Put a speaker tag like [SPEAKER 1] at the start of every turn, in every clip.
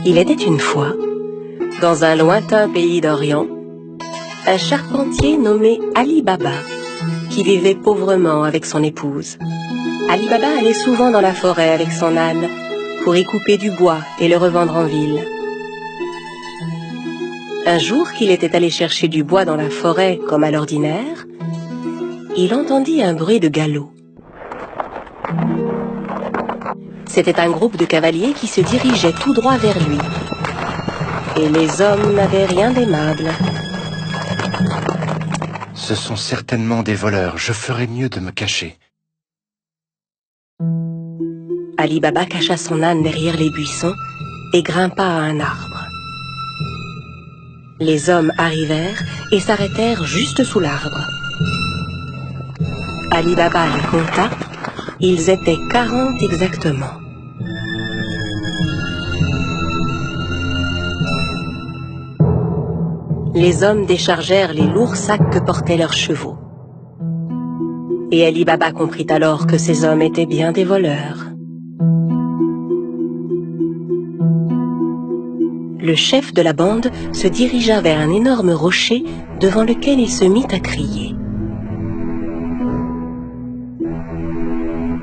[SPEAKER 1] Il était une fois, dans un lointain pays d'Orient, un charpentier nommé Ali Baba, qui vivait pauvrement avec son épouse. Ali Baba allait souvent dans la forêt avec son âne pour y couper du bois et le revendre en ville. Un jour qu'il était allé chercher du bois dans la forêt comme à l'ordinaire, il entendit un bruit de galop. C'était un groupe de cavaliers qui se dirigeait tout droit vers lui. Et les hommes n'avaient rien d'aimable.
[SPEAKER 2] Ce sont certainement des voleurs. Je ferais mieux de me cacher.
[SPEAKER 1] Ali Baba cacha son âne derrière les buissons et grimpa à un arbre. Les hommes arrivèrent et s'arrêtèrent juste sous l'arbre. Ali Baba les compta. Ils étaient 40 exactement. Les hommes déchargèrent les lourds sacs que portaient leurs chevaux. Et Ali Baba comprit alors que ces hommes étaient bien des voleurs. Le chef de la bande se dirigea vers un énorme rocher devant lequel il se mit à crier.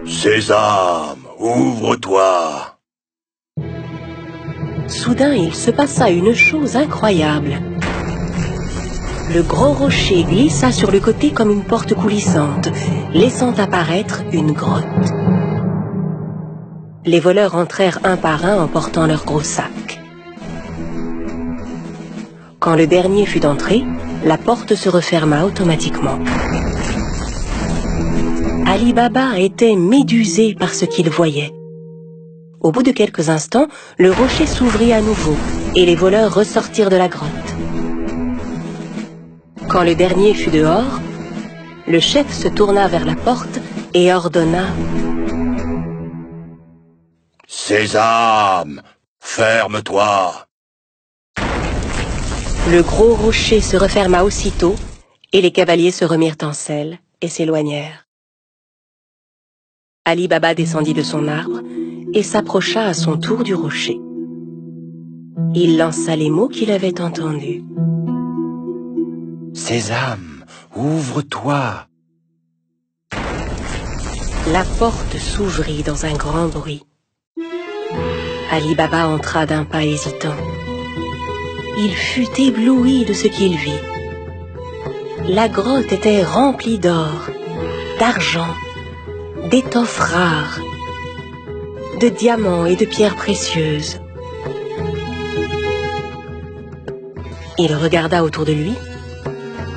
[SPEAKER 3] Sésame, ouvre-toi!
[SPEAKER 1] Soudain, il se passa une chose incroyable. Le gros rocher glissa sur le côté comme une porte coulissante, laissant apparaître une grotte. Les voleurs entrèrent un par un en portant leurs gros sacs. Quand le dernier fut entré, la porte se referma automatiquement. Ali Baba était médusé par ce qu'il voyait. Au bout de quelques instants, le rocher s'ouvrit à nouveau et les voleurs ressortirent de la grotte. Quand le dernier fut dehors, le chef se tourna vers la porte et ordonna «
[SPEAKER 3] Sésame, ferme-toi !»
[SPEAKER 1] Le gros rocher se referma aussitôt et les cavaliers se remirent en selle et s'éloignèrent. Ali Baba descendit de son arbre et s'approcha à son tour du rocher. Il lança les mots qu'il avait entendus.
[SPEAKER 2] « Sésame, ouvre-toi !»
[SPEAKER 1] La porte s'ouvrit dans un grand bruit. Ali Baba entra d'un pas hésitant. Il fut ébloui de ce qu'il vit. La grotte était remplie d'or, d'argent, d'étoffes rares, de diamants et de pierres précieuses. Il regarda autour de lui,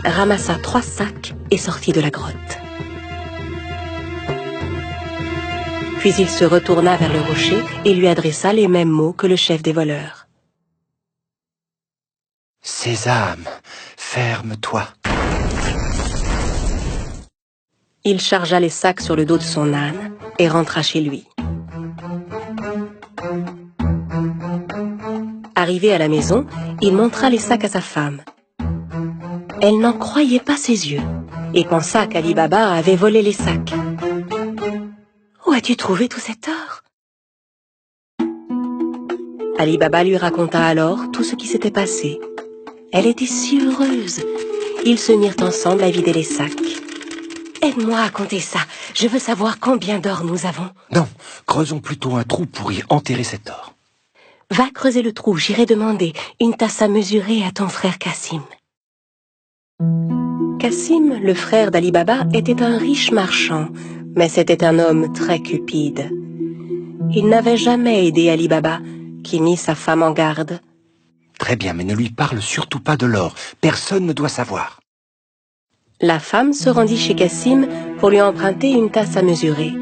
[SPEAKER 1] ramassa 3 sacs et sortit de la grotte. Puis il se retourna vers le rocher et lui adressa les mêmes mots que le chef des voleurs.
[SPEAKER 2] « Sésame, ferme-toi !»
[SPEAKER 1] Il chargea les sacs sur le dos de son âne et rentra chez lui. Arrivé à la maison, il montra les sacs à sa femme. Elle n'en croyait pas ses yeux et pensa qu'Ali Baba avait volé les sacs. « Où as-tu trouvé tout cet or ?» Ali Baba lui raconta alors tout ce qui s'était passé. Elle était si heureuse. Ils se mirent ensemble à vider les sacs. « Aide-moi à compter ça. Je veux savoir combien d'or nous avons. »
[SPEAKER 2] « Non, creusons plutôt un trou pour y enterrer cet or. »
[SPEAKER 1] « Va creuser le trou, j'irai demander une tasse à mesurer à ton frère Cassim. » Cassim, le frère d'Ali Baba, était un riche marchand, mais c'était un homme très cupide. Il n'avait jamais aidé Ali Baba, qui mit sa femme en garde.
[SPEAKER 2] « Très bien, mais ne lui parle surtout pas de l'or. Personne ne doit savoir. »
[SPEAKER 1] La femme se rendit chez Cassim pour lui emprunter une tasse à mesurer.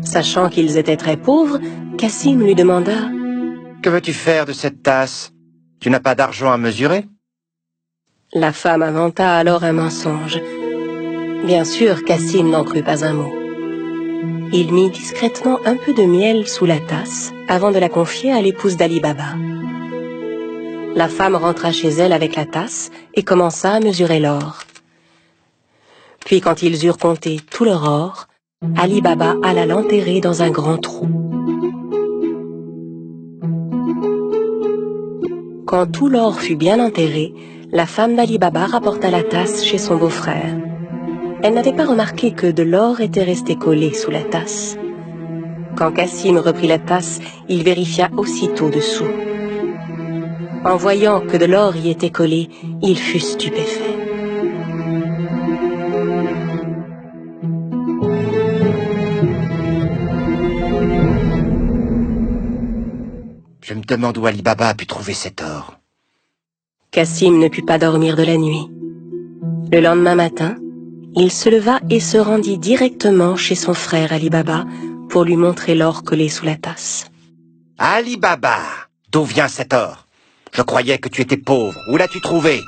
[SPEAKER 1] Sachant qu'ils étaient très pauvres, Cassim lui demanda
[SPEAKER 2] « Que veux-tu faire de cette tasse? Tu n'as pas d'argent à mesurer ?»
[SPEAKER 1] La femme inventa alors un mensonge. Bien sûr, Cassim n'en crut pas un mot. Il mit discrètement un peu de miel sous la tasse avant de la confier à l'épouse d'Ali Baba. La femme rentra chez elle avec la tasse et commença à mesurer l'or. Puis quand ils eurent compté tout leur or, Ali Baba alla l'enterrer dans un grand trou. Quand tout l'or fut bien enterré, la femme d'Ali Baba rapporta la tasse chez son beau-frère. Elle n'avait pas remarqué que de l'or était resté collé sous la tasse. Quand Cassim reprit la tasse, il vérifia aussitôt dessous. En voyant que de l'or y était collé, il fut stupéfait.
[SPEAKER 2] Je me demande où Ali Baba a pu trouver cet or.
[SPEAKER 1] Cassim ne put pas dormir de la nuit. Le lendemain matin, il se leva et se rendit directement chez son frère Ali Baba pour lui montrer l'or collé sous la tasse.
[SPEAKER 2] Ali Baba, d'où vient cet or? Je croyais que tu étais pauvre. Où l'as-tu trouvé?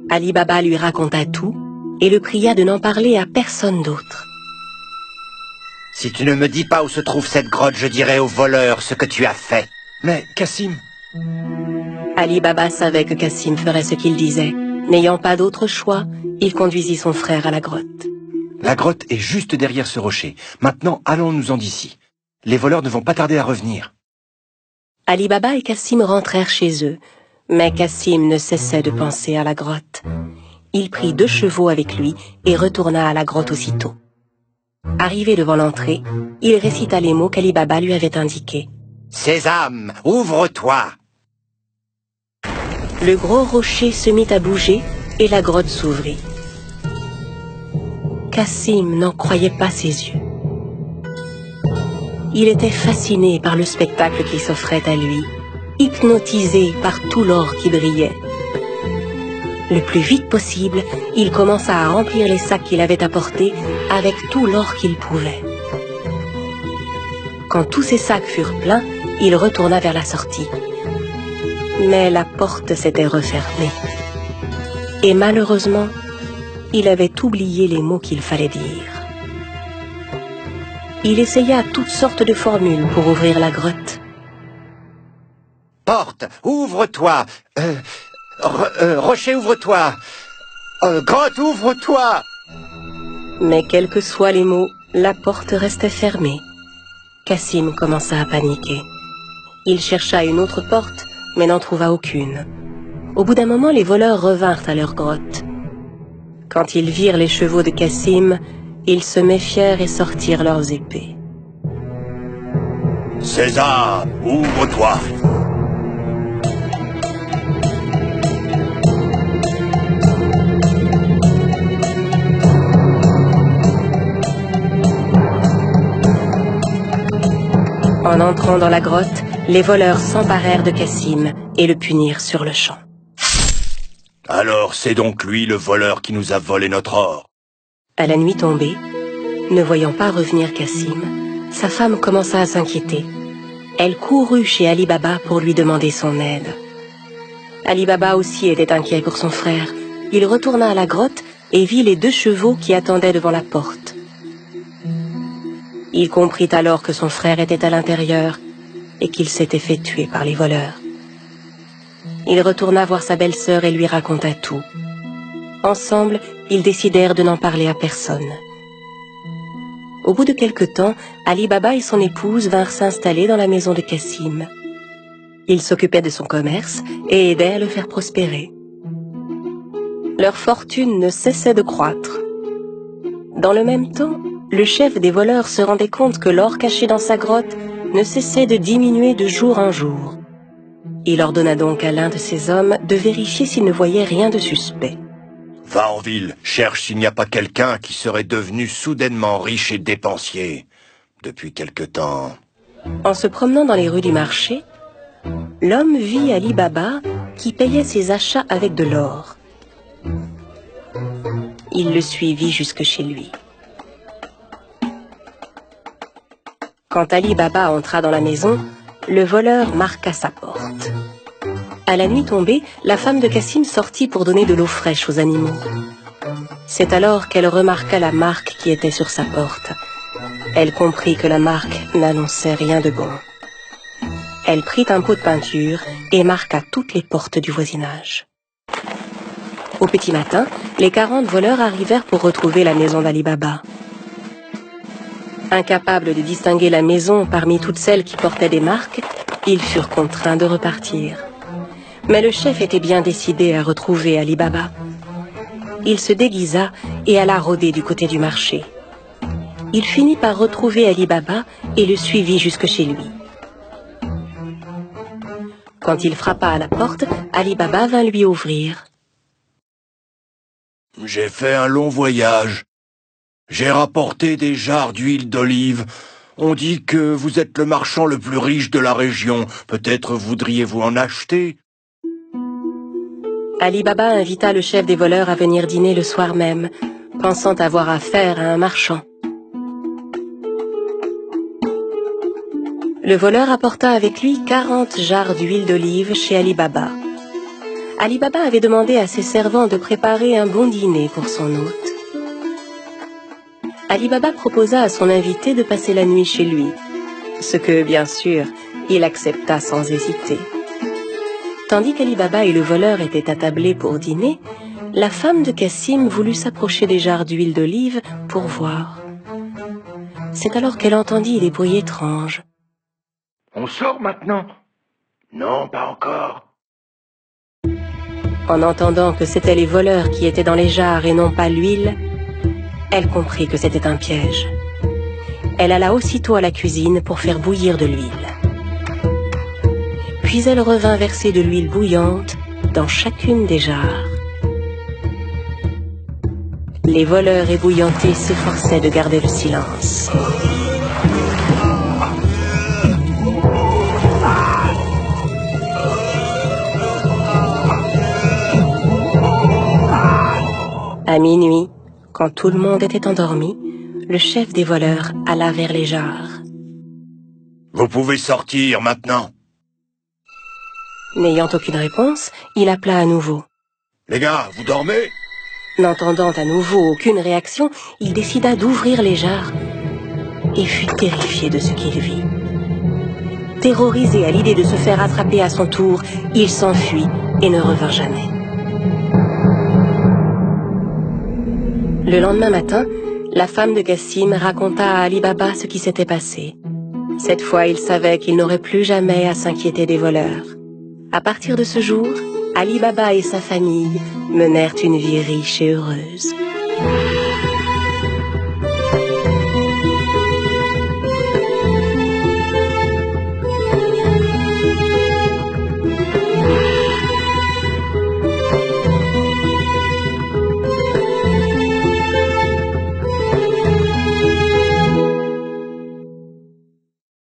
[SPEAKER 1] Ali Baba lui raconta tout et le pria de n'en parler à personne d'autre.
[SPEAKER 2] Si tu ne me dis pas où se trouve cette grotte, je dirai aux voleurs ce que tu as fait.
[SPEAKER 4] Mais, Cassim...
[SPEAKER 1] Ali Baba savait que Cassim ferait ce qu'il disait. N'ayant pas d'autre choix, il conduisit son frère à la grotte.
[SPEAKER 4] La grotte est juste derrière ce rocher. Maintenant, allons-nous-en d'ici. Les voleurs ne vont pas tarder à revenir.
[SPEAKER 1] Ali Baba et Cassim rentrèrent chez eux, mais Cassim ne cessait de penser à la grotte. Il prit 2 chevaux avec lui et retourna à la grotte aussitôt. Arrivé devant l'entrée, il récita les mots qu'Ali Baba lui avait indiqués.
[SPEAKER 2] « Sésame, ouvre-toi »
[SPEAKER 1] Le gros rocher se mit à bouger et la grotte s'ouvrit. Cassim n'en croyait pas ses yeux. Il était fasciné par le spectacle qui s'offrait à lui, hypnotisé par tout l'or qui brillait. Le plus vite possible, il commença à remplir les sacs qu'il avait apportés avec tout l'or qu'il pouvait. Quand tous ces sacs furent pleins, il retourna vers la sortie. Mais la porte s'était refermée. Et malheureusement, il avait oublié les mots qu'il fallait dire. Il essaya toutes sortes de formules pour ouvrir la grotte.
[SPEAKER 2] « Porte, ouvre-toi Rocher, ouvre-toi Grotte, ouvre-toi »
[SPEAKER 1] Mais quels que soient les mots, la porte restait fermée. Cassim commença à paniquer. Il chercha une autre porte, mais n'en trouva aucune. Au bout d'un moment, les voleurs revinrent à leur grotte. Quand ils virent les chevaux de Cassim, ils se méfièrent et sortirent leurs épées.
[SPEAKER 3] « Sésame, ouvre-toi »
[SPEAKER 1] En entrant dans la grotte, les voleurs s'emparèrent de Cassim et le punirent sur le champ.
[SPEAKER 3] « Alors c'est donc lui le voleur qui nous a volé notre or ?»
[SPEAKER 1] À la nuit tombée, ne voyant pas revenir Cassim, sa femme commença à s'inquiéter. Elle courut chez Ali Baba pour lui demander son aide. Ali Baba aussi était inquiet pour son frère. Il retourna à la grotte et vit les 2 chevaux qui attendaient devant la porte. Il comprit alors que son frère était à l'intérieur et qu'il s'était fait tuer par les voleurs. Il retourna voir sa belle-sœur et lui raconta tout. Ensemble, ils décidèrent de n'en parler à personne. Au bout de quelque temps, Ali Baba et son épouse vinrent s'installer dans la maison de Cassim. Ils s'occupaient de son commerce et aidaient à le faire prospérer. Leur fortune ne cessait de croître. Dans le même temps, le chef des voleurs se rendait compte que l'or caché dans sa grotte ne cessait de diminuer de jour en jour. Il ordonna donc à l'un de ses hommes de vérifier s'il ne voyait rien de suspect.
[SPEAKER 3] « Va en ville, cherche s'il n'y a pas quelqu'un qui serait devenu soudainement riche et dépensier depuis quelque temps. »
[SPEAKER 1] En se promenant dans les rues du marché, l'homme vit Ali Baba qui payait ses achats avec de l'or. Il le suivit jusque chez lui. Quand Ali Baba entra dans la maison, le voleur marqua sa porte. À la nuit tombée, la femme de Cassim sortit pour donner de l'eau fraîche aux animaux. C'est alors qu'elle remarqua la marque qui était sur sa porte. Elle comprit que la marque n'annonçait rien de bon. Elle prit un pot de peinture et marqua toutes les portes du voisinage. Au petit matin, les 40 voleurs arrivèrent pour retrouver la maison d'Ali Baba. Incapable de distinguer la maison parmi toutes celles qui portaient des marques, Ils furent contraints de repartir. Mais le chef était bien décidé à retrouver Ali Baba. Il se déguisa et alla rôder du côté du marché. Il finit par retrouver Ali Baba et le suivit jusque chez lui. Quand il frappa à la porte, Ali Baba vint lui ouvrir.
[SPEAKER 3] « J'ai fait un long voyage. J'ai rapporté des jarres d'huile d'olive. On dit que vous êtes le marchand le plus riche de la région. Peut-être voudriez-vous en acheter ?»
[SPEAKER 1] Ali Baba invita le chef des voleurs à venir dîner le soir même, pensant avoir affaire à un marchand. Le voleur apporta avec lui 40 jarres d'huile d'olive chez Ali Baba. Ali Baba avait demandé à ses servants de préparer un bon dîner pour son hôte. Ali Baba proposa à son invité de passer la nuit chez lui, ce que, bien sûr, il accepta sans hésiter. Tandis qu'Ali Baba et le voleur étaient attablés pour dîner, la femme de Cassim voulut s'approcher des jarres d'huile d'olive pour voir. C'est alors qu'elle entendit des bruits étranges.
[SPEAKER 3] « On sort maintenant ?»« Non, pas encore. »
[SPEAKER 1] En entendant que c'étaient les voleurs qui étaient dans les jarres et non pas l'huile, elle comprit que c'était un piège. Elle alla aussitôt à la cuisine pour faire bouillir de l'huile. Puis elle revint verser de l'huile bouillante dans chacune des jarres. Les voleurs ébouillantés s'efforçaient de garder le silence. À minuit, quand tout le monde était endormi, le chef des voleurs alla vers les jarres.
[SPEAKER 3] « Vous pouvez sortir maintenant. »
[SPEAKER 1] N'ayant aucune réponse, il appela à nouveau.
[SPEAKER 3] « Les gars, vous dormez ?»
[SPEAKER 1] N'entendant à nouveau aucune réaction, il décida d'ouvrir les jarres et fut terrifié de ce qu'il vit. Terrorisé à l'idée de se faire attraper à son tour, il s'enfuit et ne revint jamais. Le lendemain matin, la femme de Cassim raconta à Ali Baba ce qui s'était passé. Cette fois, il savait qu'il n'aurait plus jamais à s'inquiéter des voleurs. À partir de ce jour, Ali Baba et sa famille menèrent une vie riche et heureuse.